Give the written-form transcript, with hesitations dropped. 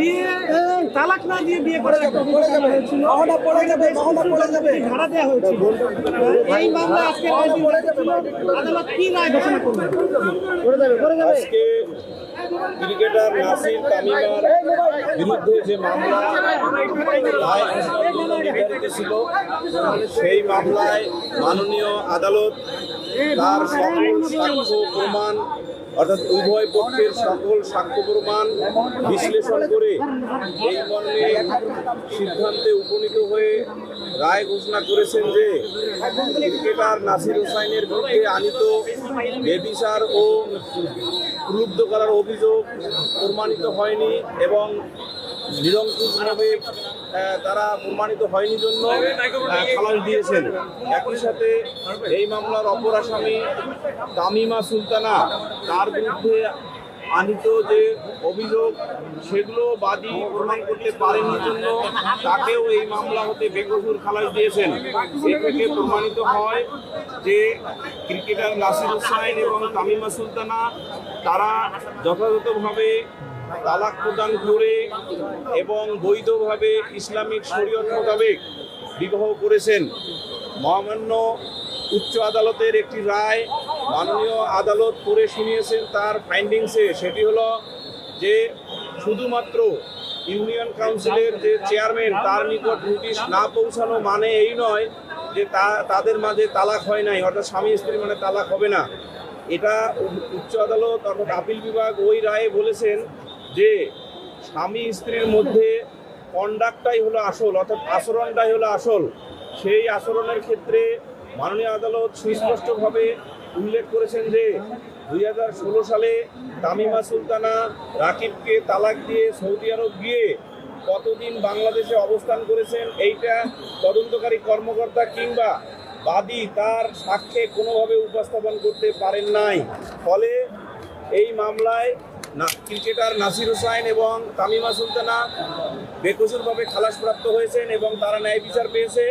বিয়ে তালাক না দিয়ে বিয়ে করে ভাড়া দেওয়া হয়েছিল। এই মামলা আজকে আদালত কি রায় ঘোষণা করবে? আজকে ক্রিকেটার নাসির তামিমার বিরুদ্ধে যে মামলা রায় নির্ধারিত ছিল, সেই মামলায় মাননীয় আদালত তার সকল সাক্ষ্য প্রমাণ অর্থাৎ উভয় পক্ষের সকল সাক্ষ্য প্রমাণ বিশ্লেষণ করে এই মর্মে সিদ্ধান্তে উপনীত হয়ে রায় ঘোষণা করেছেন যে ক্রিকেটার নাসির হোসাইনের বিরুদ্ধে আনীত বেবিচার ও প্রলুব্ধ করার অভিযোগ প্রমাণিত হয়নি এবং নিরঙ্কুশভাবে তারা প্রমাণিত হয়নি জন্য খালাস দিয়েছেন। একই সাথে এই মামলার অপর আসামি তামিমা সুলতানা, তার বিরুদ্ধে আনীত যে অভিযোগ সেগুলো বাদী প্রমাণ করতে পারেনি জন্য তাকেও এই মামলা হতে বেকসুর খালাস দিয়েছেন। এ থেকে প্রমাণিত হয় যে ক্রিকেটার নাসির হোসাইন এবং তামিমা সুলতানা তারা যথাযথভাবে তালাক প্রদান করে এবং বৈধভাবে ইসলামিক শরীয়ত মোতাবেক বিবাহ করেছেন। মহামান্য উচ্চ আদালতের একটি রায় মাননীয় আদালত করে শুনিয়েছেন তার ফাইন্ডিংসে। সেটি হলো যে শুধুমাত্র ইউনিয়ন কাউন্সিলের যে চেয়ারম্যান তার নিকট নোটিশ না পৌঁছানো মানে এই নয় যে তাদের মাঝে তালাক হয় নাই, অর্থাৎ স্বামী স্ত্রী মানে তালাক হবে না। এটা উচ্চ আদালত অর্থাৎ আপিল বিভাগ ওই রায়ে বলেছেন যে স্বামী স্ত্রীর মধ্যে কন্ডাক্টটাই হলো আসল, অর্থাৎ আচরণটাই হলো আসল। সেই আচরণের ক্ষেত্রে মাননীয় আদালত সুস্পষ্টভাবে উল্লেখ করেছেন যে 2016 সালে তামিমা সুলতানা রাকিবকে তালাক দিয়ে সৌদি আরব গিয়ে কতদিন বাংলাদেশে অবস্থান করেছেন এইটা তদন্তকারী কর্মকর্তা কিংবা বাদী তার সাক্ষ্যে কোনোভাবে উপস্থাপন করতে পারেন নাই। ফলে এই মামলায় ক্রিকেটার নাসির হোসাইন এবং তামিমা সুলতানা বেকসুরভাবে খালাসপ্রাপ্ত হয়েছেন এবং তারা ন্যায় বিচার পেয়েছে।